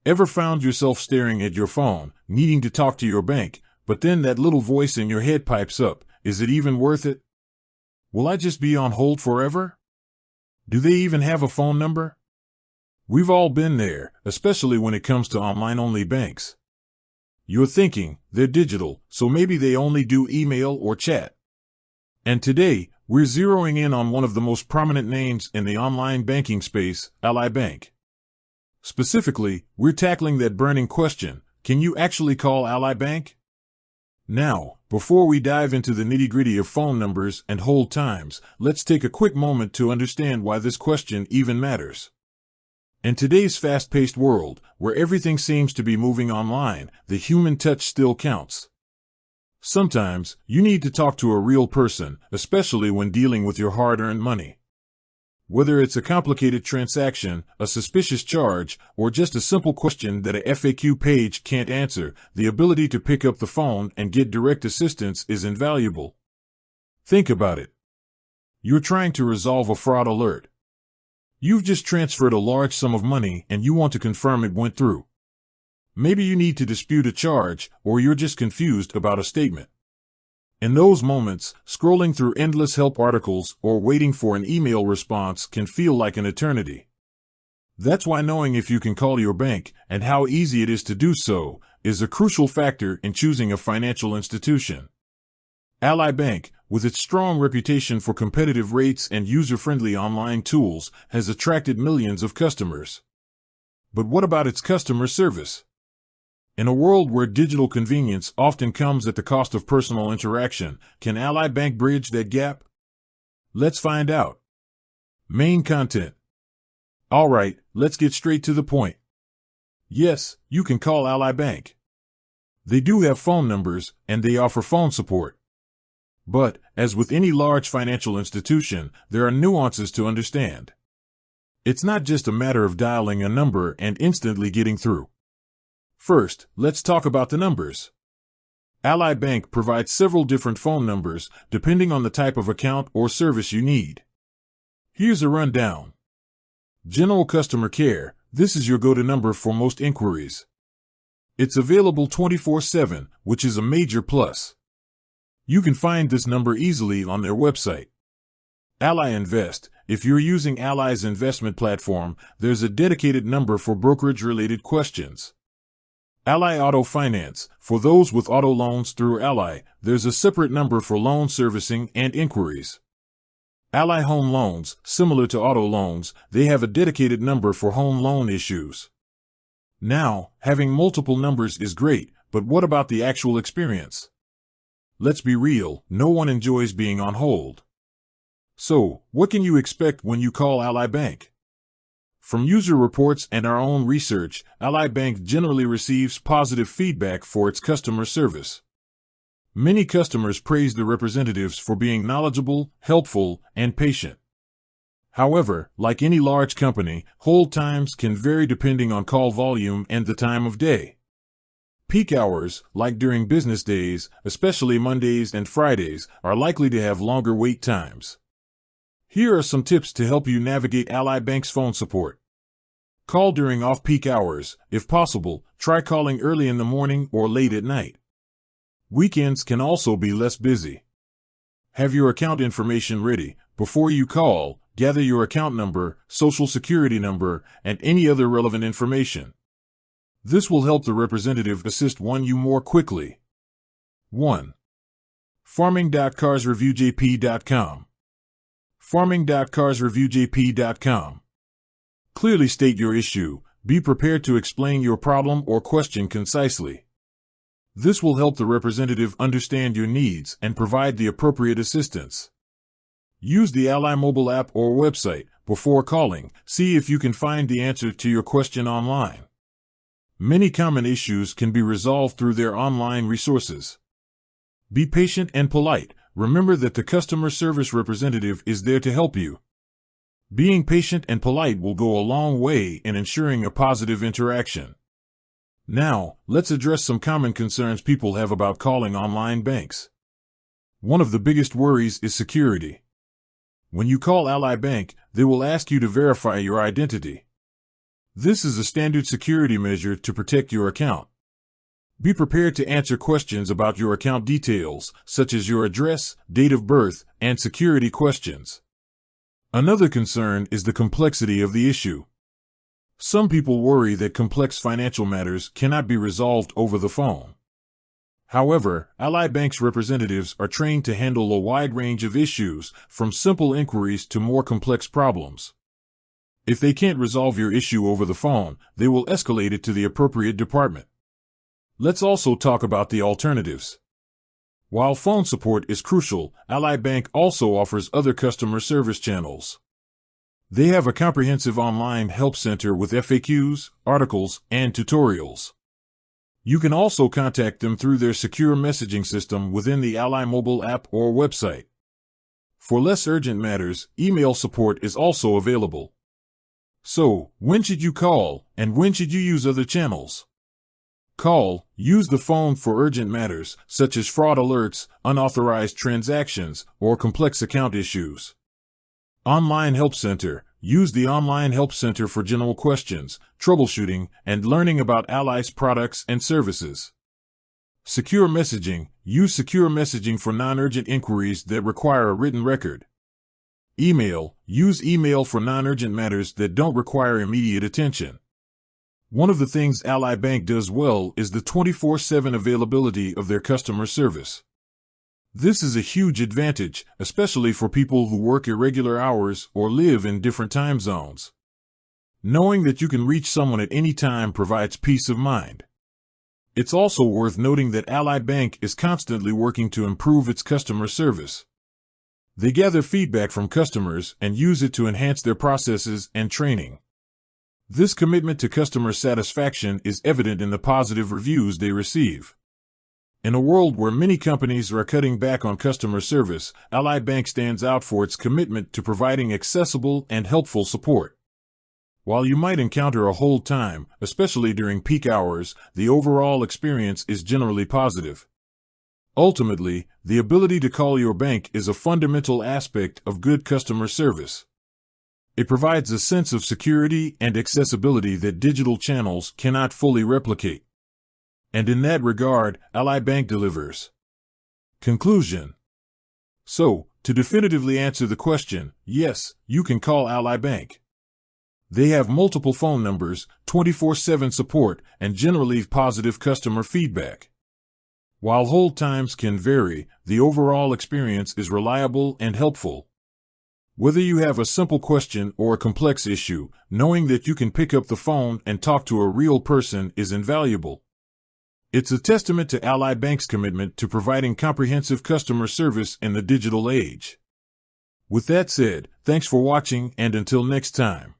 Ever found yourself staring at your phone, needing to talk to your bank, but then that little voice in your head pipes up, "Is it even worth it? Will I just be on hold forever? Do they even have a phone number?" We've all been there, especially when it comes to online-only banks. You're thinking, they're digital, so maybe they only do email or chat. And today, we're zeroing in on one of the most prominent names in the online banking space, Ally Bank. Specifically, we're tackling that burning question: can you actually call Ally Bank? Now, before we dive into the nitty-gritty of phone numbers and hold times, let's take a quick moment to understand why this question even matters. In today's fast-paced world, where everything seems to be moving online, the human touch still counts. Sometimes, you need to talk to a real person, especially when dealing with your hard-earned money. Whether it's a complicated transaction, a suspicious charge, or just a simple question that a FAQ page can't answer, the ability to pick up the phone and get direct assistance is invaluable. Think about it. You're trying to resolve a fraud alert. You've just transferred a large sum of money and you want to confirm it went through. Maybe you need to dispute a charge, or you're just confused about a statement. In those moments, scrolling through endless help articles or waiting for an email response can feel like an eternity. That's why knowing if you can call your bank, and how easy it is to do so, is a crucial factor in choosing a financial institution. Ally Bank, with its strong reputation for competitive rates and user-friendly online tools, has attracted millions of customers. But what about its customer service? In a world where digital convenience often comes at the cost of personal interaction, can Ally Bank bridge that gap? Let's find out. Main content. All right, let's get straight to the point. Yes, you can call Ally Bank. They do have phone numbers, and they offer phone support. But, as with any large financial institution, there are nuances to understand. It's not just a matter of dialing a number and instantly getting through. First, let's talk about the numbers. Ally Bank provides several different phone numbers, depending on the type of account or service you need. Here's a rundown. General Customer Care, this is your go-to number for most inquiries. It's available 24/7, which is a major plus. You can find this number easily on their website. Ally Invest, if you're using Ally's investment platform, there's a dedicated number for brokerage-related questions. Ally Auto Finance, for those with auto loans through Ally, there's a separate number for loan servicing and inquiries. Ally Home Loans, similar to auto loans, they have a dedicated number for home loan issues. Now, having multiple numbers is great, but what about the actual experience? Let's be real, no one enjoys being on hold. So, what can you expect when you call Ally Bank? From user reports and our own research, Ally Bank generally receives positive feedback for its customer service. Many customers praise the representatives for being knowledgeable, helpful, and patient. However, like any large company, hold times can vary depending on call volume and the time of day. Peak hours, like during business days, especially Mondays and Fridays, are likely to have longer wait times. Here are some tips to help you navigate Ally Bank's phone support. Call during off-peak hours. If possible, try calling early in the morning or late at night. Weekends can also be less busy. Have your account information ready. Before you call, gather your account number, social security number, and any other relevant information. This will help the representative assist you more quickly. 1. Farming.carsreviewjp.com. Farming.carsreviewjp.com. Clearly state your issue. Be prepared to explain your problem or question concisely. This will help the representative understand your needs and provide the appropriate assistance. Use the Ally mobile app or website. Before calling, see if you can find the answer to your question online. Many common issues can be resolved through their online resources. Be patient and polite. Remember that the customer service representative is there to help you. Being patient and polite will go a long way in ensuring a positive interaction. Now, let's address some common concerns people have about calling online banks. One of the biggest worries is security. When you call Ally Bank, they will ask you to verify your identity. This is a standard security measure to protect your account. Be prepared to answer questions about your account details, such as your address, date of birth, and security questions. Another concern is the complexity of the issue. Some people worry that complex financial matters cannot be resolved over the phone. However, Ally Bank's representatives are trained to handle a wide range of issues, from simple inquiries to more complex problems. If they can't resolve your issue over the phone, they will escalate it to the appropriate department. Let's also talk about the alternatives. While phone support is crucial, Ally Bank also offers other customer service channels. They have a comprehensive online help center with FAQs, articles, and tutorials. You can also contact them through their secure messaging system within the Ally mobile app or website. For less urgent matters, email support is also available. So, when should you call, and when should you use other channels? Call. Use the phone for urgent matters, such as fraud alerts, unauthorized transactions, or complex account issues. Online Help Center. Use the Online Help Center for general questions, troubleshooting, and learning about Ally's products and services. Secure Messaging. Use secure messaging for non-urgent inquiries that require a written record. Email. Use email for non-urgent matters that don't require immediate attention. One of the things Ally Bank does well is the 24/7 availability of their customer service. This is a huge advantage, especially for people who work irregular hours or live in different time zones. Knowing that you can reach someone at any time provides peace of mind. It's also worth noting that Ally Bank is constantly working to improve its customer service. They gather feedback from customers and use it to enhance their processes and training. This commitment to customer satisfaction is evident in the positive reviews they receive. In a world where many companies are cutting back on customer service, Ally Bank stands out for its commitment to providing accessible and helpful support. While you might encounter a hold time, especially during peak hours, the overall experience is generally positive. Ultimately, the ability to call your bank is a fundamental aspect of good customer service. It provides a sense of security and accessibility that digital channels cannot fully replicate. And in that regard, Ally Bank delivers. Conclusion. So, to definitively answer the question, yes, you can call Ally Bank. They have multiple phone numbers, 24/7 support, and generally positive customer feedback. While hold times can vary, the overall experience is reliable and helpful. Whether you have a simple question or a complex issue, knowing that you can pick up the phone and talk to a real person is invaluable. It's a testament to Ally Bank's commitment to providing comprehensive customer service in the digital age. With that said, thanks for watching, and until next time.